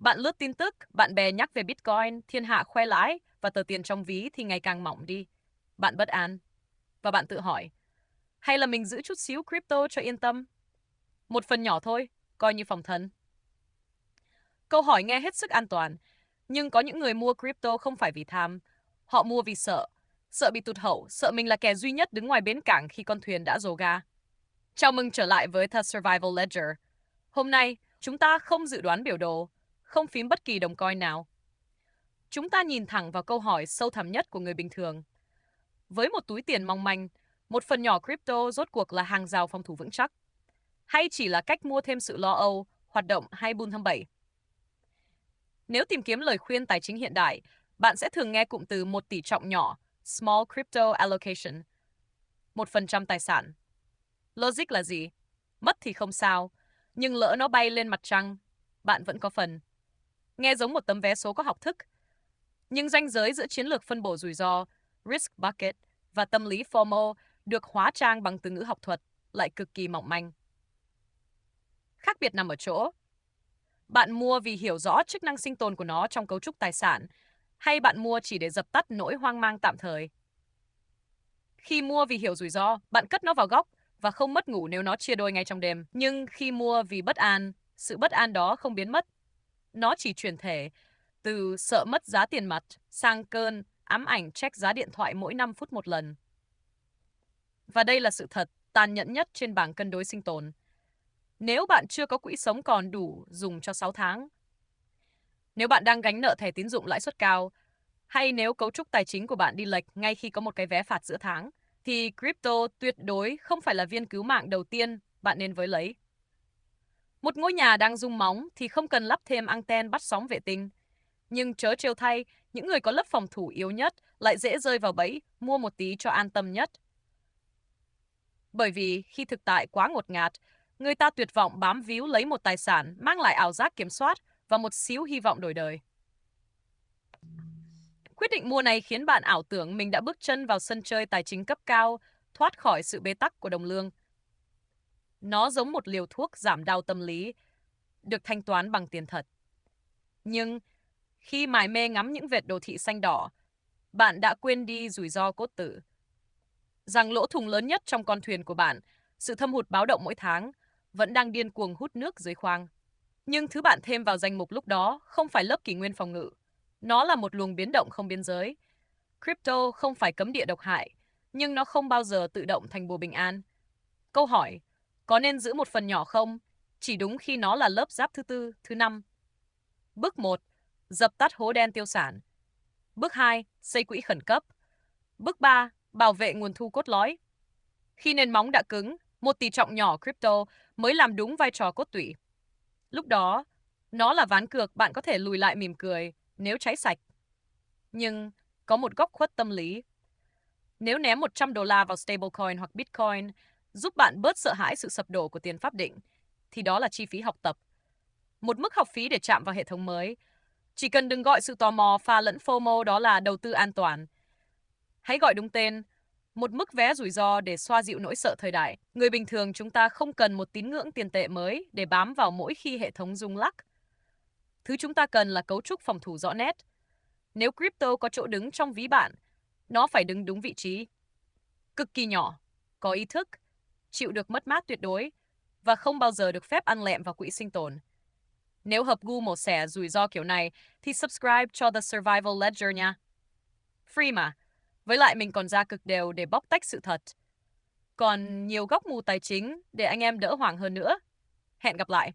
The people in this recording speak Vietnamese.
Bạn lướt tin tức, bạn bè nhắc về Bitcoin, thiên hạ khoe lãi và tờ tiền trong ví thì ngày càng mỏng đi. Bạn bất an và bạn tự hỏi, hay là mình giữ chút xíu crypto cho yên tâm? Một phần nhỏ thôi, coi như phòng thân. Câu hỏi nghe hết sức an toàn, nhưng có những người mua crypto không phải vì tham. Họ mua vì sợ. Sợ bị tụt hậu, sợ mình là kẻ duy nhất đứng ngoài bến cảng khi con thuyền đã dồ ga. Chào mừng trở lại với The Survival Ledger. Hôm nay, chúng ta không dự đoán biểu đồ, không phím bất kỳ đồng coin nào. Chúng ta nhìn thẳng vào câu hỏi sâu thẳm nhất của người bình thường. Với một túi tiền mong manh, một phần nhỏ crypto rốt cuộc là hàng rào phòng thủ vững chắc, hay chỉ là cách mua thêm sự lo âu, hoạt động hay bull thăm bẩy? Nếu tìm kiếm lời khuyên tài chính hiện đại, bạn sẽ thường nghe cụm từ 1 tỷ trọng nhỏ, small crypto allocation, 1% tài sản. Logic là gì? Mất thì không sao, nhưng lỡ nó bay lên mặt trăng, bạn vẫn có phần. Nghe giống một tấm vé số có học thức, nhưng ranh giới giữa chiến lược phân bổ rủi ro, risk bucket và tâm lý FOMO được hóa trang bằng từ ngữ học thuật lại cực kỳ mỏng manh. Khác biệt nằm ở chỗ, bạn mua vì hiểu rõ chức năng sinh tồn của nó trong cấu trúc tài sản, hay bạn mua chỉ để dập tắt nỗi hoang mang tạm thời? Khi mua vì hiểu rủi ro, bạn cất nó vào góc và không mất ngủ nếu nó chia đôi ngay trong đêm. Nhưng khi mua vì bất an, sự bất an đó không biến mất. Nó chỉ chuyển thể từ sợ mất giá tiền mặt sang cơn ám ảnh check giá điện thoại mỗi 5 phút một lần. Và đây là sự thật tàn nhẫn nhất trên bảng cân đối sinh tồn. Nếu bạn chưa có quỹ sống còn đủ dùng cho 6 tháng, nếu bạn đang gánh nợ thẻ tín dụng lãi suất cao, hay nếu cấu trúc tài chính của bạn đi lệch ngay khi có một cái vé phạt giữa tháng, thì crypto tuyệt đối không phải là viên cứu mạng đầu tiên bạn nên với lấy. Một ngôi nhà đang rung móng thì không cần lắp thêm anten bắt sóng vệ tinh. Nhưng chớ trêu thay, những người có lớp phòng thủ yếu nhất lại dễ rơi vào bẫy mua một tí cho an tâm nhất. Bởi vì khi thực tại quá ngột ngạt, người ta tuyệt vọng bám víu lấy một tài sản mang lại ảo giác kiểm soát và một xíu hy vọng đổi đời. Quyết định mua này khiến bạn ảo tưởng mình đã bước chân vào sân chơi tài chính cấp cao, thoát khỏi sự bế tắc của đồng lương. Nó giống một liều thuốc giảm đau tâm lý, được thanh toán bằng tiền thật. Nhưng khi mải mê ngắm những vệt đồ thị xanh đỏ, bạn đã quên đi rủi ro cốt tử. Rằng lỗ thủng lớn nhất trong con thuyền của bạn, sự thâm hụt báo động mỗi tháng, vẫn đang điên cuồng hút nước dưới khoang. Nhưng thứ bạn thêm vào danh mục lúc đó không phải lớp kỷ nguyên phòng ngự. Nó là một luồng biến động không biên giới. Crypto không phải cấm địa độc hại, nhưng nó không bao giờ tự động thành bùa bình an. Câu hỏi, có nên giữ một phần nhỏ không? Chỉ đúng khi nó là lớp giáp thứ tư, thứ năm. Bước 1. Dập tắt hố đen tiêu sản. Bước 2. Xây quỹ khẩn cấp. Bước 3. Bảo vệ nguồn thu cốt lõi. Khi nền móng đã cứng, 1 tỷ trọng nhỏ crypto mới làm đúng vai trò cốt tủy. Lúc đó, nó là ván cược bạn có thể lùi lại mỉm cười nếu cháy sạch. Nhưng có một góc khuất tâm lý. Nếu ném $100 vào stablecoin hoặc Bitcoin giúp bạn bớt sợ hãi sự sập đổ của tiền pháp định, thì đó là chi phí học tập. Một mức học phí để chạm vào hệ thống mới. Chỉ cần đừng gọi sự tò mò pha lẫn FOMO đó là đầu tư an toàn. Hãy gọi đúng tên, một mức vé rủi ro để xoa dịu nỗi sợ thời đại. Người bình thường chúng ta không cần một tín ngưỡng tiền tệ mới để bám vào mỗi khi hệ thống rung lắc. Thứ chúng ta cần là cấu trúc phòng thủ rõ nét. Nếu crypto có chỗ đứng trong ví bạn, nó phải đứng đúng vị trí. Cực kỳ nhỏ, có ý thức, chịu được mất mát tuyệt đối và không bao giờ được phép ăn lẹm vào quỹ sinh tồn. Nếu hợp gu mổ xẻ rủi ro kiểu này thì subscribe cho The Survival Ledger nha. Free mà. Với lại mình còn ra cực đều để bóc tách sự thật. Còn nhiều góc mù tài chính để anh em đỡ hoảng hơn nữa. Hẹn gặp lại.